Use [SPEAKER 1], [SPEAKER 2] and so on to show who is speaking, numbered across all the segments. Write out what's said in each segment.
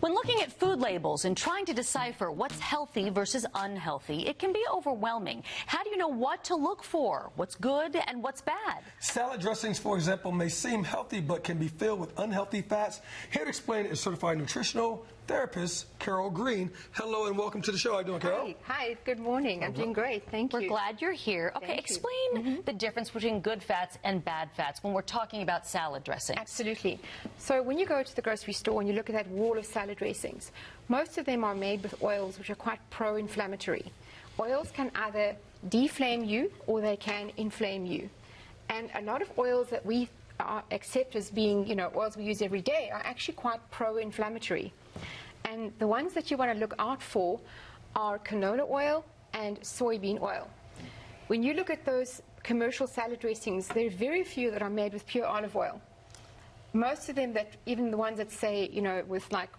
[SPEAKER 1] When looking at food labels and trying to decipher what's healthy versus unhealthy, it can be overwhelming. How do you know what to look for? What's good and what's bad?
[SPEAKER 2] Salad dressings, for example, may seem healthy but can be filled with unhealthy fats. Here to explain is certified nutritional therapist Carol Green. Hello and welcome to the show. How are you doing, Carol?
[SPEAKER 3] Hi, good morning. I'm doing great. Thank you.
[SPEAKER 1] We're glad you're here. Okay, explain the difference between good fats and bad fats when we're talking about salad dressings.
[SPEAKER 3] Absolutely. So when you go to the grocery store and you look at that wall of salad dressings, most of them are made with oils which are quite pro-inflammatory. Oils can either deflame you or they can inflame you. And a lot of oils that we accept as being, oils we use every day are actually quite pro-inflammatory. And the ones that you want to look out for are canola oil and soybean oil. When you look at those commercial salad dressings, there are very few that are made with pure olive oil. Most of them, even the ones that say, with like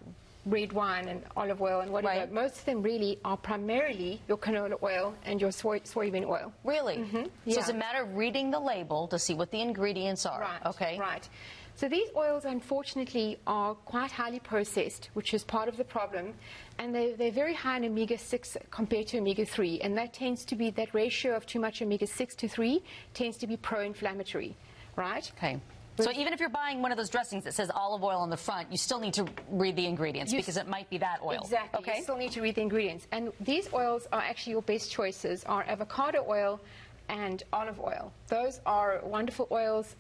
[SPEAKER 3] red wine and olive oil and whatever, most of them really are primarily your canola oil and your soybean oil.
[SPEAKER 1] Really? So it's a matter of reading the label to see what the ingredients are.
[SPEAKER 3] Right,
[SPEAKER 1] okay.
[SPEAKER 3] Right. So these oils, unfortunately, are quite highly processed, which is part of the problem, and they're very high in omega-6 compared to omega-3, and that tends to be, that ratio of too much omega-6 to 3 tends to be pro-inflammatory, right?
[SPEAKER 1] Okay. So even if you're buying one of those dressings that says olive oil on the front, you still need to read the ingredients because it might be that oil.
[SPEAKER 3] Exactly.
[SPEAKER 1] Okay.
[SPEAKER 3] You still need to read the ingredients. And these oils are actually your best choices, are avocado oil and olive oil. Those are wonderful oils,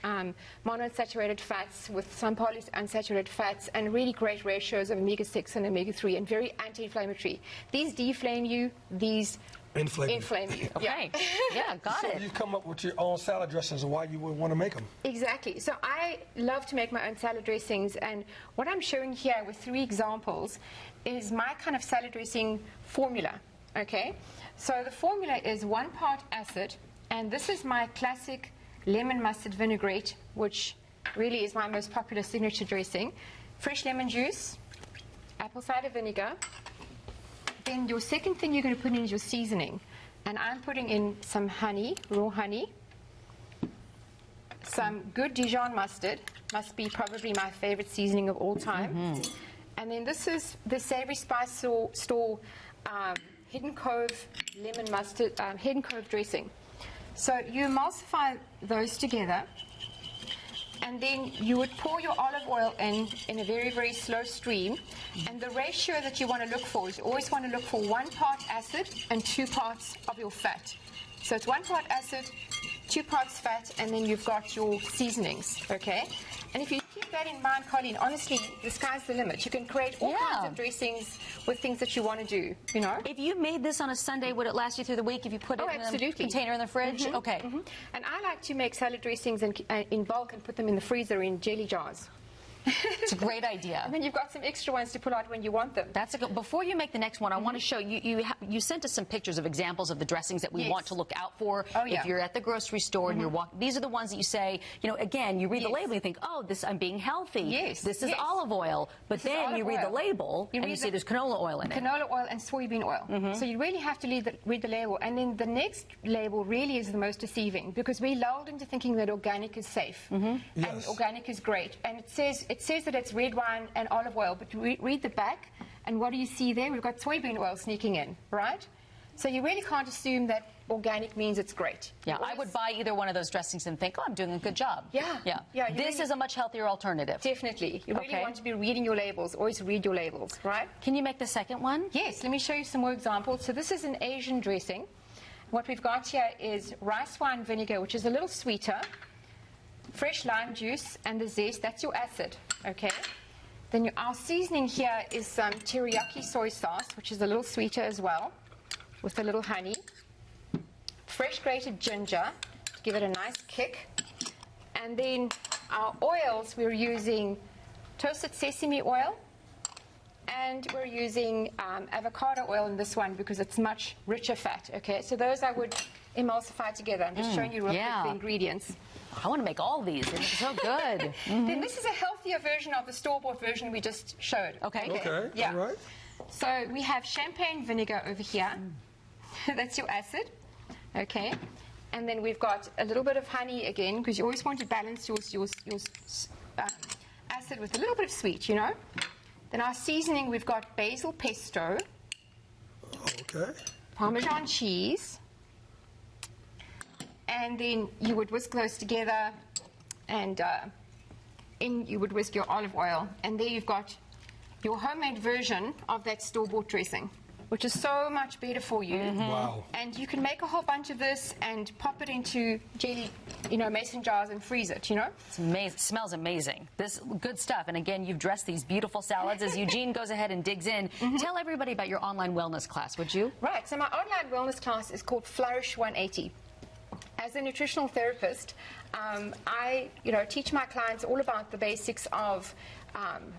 [SPEAKER 3] monounsaturated fats with some polyunsaturated fats, and really great ratios of omega-6 and omega-3, and very anti-inflammatory. These deflame you, these inflame you.
[SPEAKER 1] Okay. Yeah, got it.
[SPEAKER 2] So you've come up with your own salad dressings and why you would want to make them.
[SPEAKER 3] Exactly. So I love to make my own salad dressings, and what I'm showing here with 3 examples is my kind of salad dressing formula. Okay. So the formula is 1 part acid, and this is my classic lemon mustard vinaigrette, which really is my most popular signature dressing. Fresh lemon juice, apple cider vinegar. Then your second thing you're going to put in is your seasoning. And I'm putting in some honey, raw honey, some good Dijon mustard, must be probably my favorite seasoning of all time. And then this is the Savory Spice Store Hidden Cove lemon mustard, Hidden Cove dressing. So you emulsify those together, and then you would pour your olive oil in a very, very slow stream. And the ratio that you want to look for is you always want to look for 1 part acid and 2 parts of your fat. So it's 1 part acid, 2 parts fat, and then you've got your seasonings, okay? And if you keep that in mind, Colleen, honestly, the sky's the limit. You can create all kinds of dressings with things that you want to do,
[SPEAKER 1] If you made this on a Sunday, would it last you through the week if you put it in a container in the fridge? Okay.
[SPEAKER 3] And I like to make salad dressings in bulk and put them in the freezer in jelly jars.
[SPEAKER 1] It's a great idea.
[SPEAKER 3] And then you've got some extra ones to pull out when you want them.
[SPEAKER 1] That's a good. Before you make the next one, I want to show you. You sent us some pictures of examples of the dressings that we want to look out for. If you're at the grocery store and you're walking, these are the ones that you say. Again, you read the label, you think, oh, this I'm being healthy.
[SPEAKER 3] Yes.
[SPEAKER 1] This is olive oil. But then you read the label and you see there's canola oil in it.
[SPEAKER 3] Canola oil and soybean oil. So you really have to read the label. And then the next label really is the most deceiving, because we lulled into thinking that organic is safe and organic is great. And it says that it's red wine and olive oil, but read the back, and what do you see there? We've got soybean oil sneaking in, right? So you really can't assume that organic means it's great.
[SPEAKER 1] Yeah, I would buy either one of those dressings and think, oh, I'm doing a good job.
[SPEAKER 3] Yeah.
[SPEAKER 1] This is a much healthier alternative.
[SPEAKER 3] Definitely. You really want to be reading your labels. Always read your labels, right?
[SPEAKER 1] Can you make the second one?
[SPEAKER 3] Yes, let me show you some more examples. So this is an Asian dressing. What we've got here is rice wine vinegar, which is a little sweeter, fresh lime juice, and the zest. That's your acid, okay? Then our seasoning here is some teriyaki soy sauce, which is a little sweeter as well, with a little honey. Fresh grated ginger to give it a nice kick. And then our oils, we're using toasted sesame oil, and we're using avocado oil in this one because it's much richer fat, okay? So those I would emulsify together. I'm just showing you real quick the ingredients.
[SPEAKER 1] I want to make all these. It's so good.
[SPEAKER 3] Then this is a healthier version of the store-bought version we just showed.
[SPEAKER 1] Okay.
[SPEAKER 2] Okay. All right.
[SPEAKER 3] So we have champagne vinegar over here. That's your acid. Okay. And then we've got a little bit of honey again, because you always want to balance your acid with a little bit of sweet, Then our seasoning, we've got basil pesto,
[SPEAKER 2] Okay.
[SPEAKER 3] Parmesan cheese, and then you would whisk those together, and you would whisk your olive oil, and there you've got your homemade version of that store-bought dressing, which is so much better for you.
[SPEAKER 2] Wow.
[SPEAKER 3] And you can make a whole bunch of this and pop it into jelly, mason jars and freeze it,
[SPEAKER 1] It's amazing. It smells amazing. This good stuff. And again, you've dressed these beautiful salads. As Eugene goes ahead and digs in, tell everybody about your online wellness class, would you?
[SPEAKER 3] Right. So my online wellness class is called Flourish 180. As a nutritional therapist, I teach my clients all about the basics of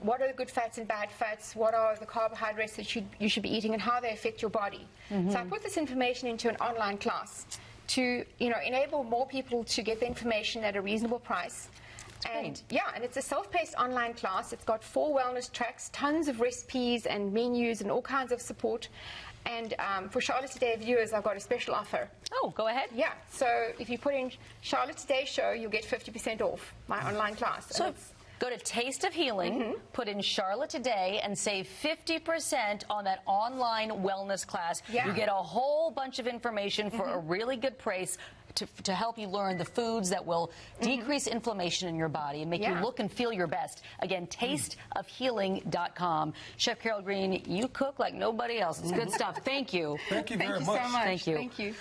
[SPEAKER 3] what are the good fats and bad fats, what are the carbohydrates that you should be eating, and how they affect your body. So I put this information into an online class to enable more people to get the information at a reasonable price. And and it's a self-paced online class. It's got 4 wellness tracks, tons of recipes and menus and all kinds of support. And for Charlotte Today viewers, I've got a special offer.
[SPEAKER 1] Oh, go ahead.
[SPEAKER 3] Yeah, so if you put in Charlotte Today Show, you'll get 50% off my online class.
[SPEAKER 1] So go to Taste of Healing, put in Charlotte Today, and save 50% on that online wellness class.
[SPEAKER 3] Yeah.
[SPEAKER 1] You get a whole bunch of information for a really good price to help you learn the foods that will decrease inflammation in your body and make you look and feel your best. Again, tasteofhealing.com. Chef Carol Green, you cook like nobody else. It's good stuff. Thank you.
[SPEAKER 2] Thank you very much.
[SPEAKER 3] Thank you so much.
[SPEAKER 1] Thank you.
[SPEAKER 3] Thank you.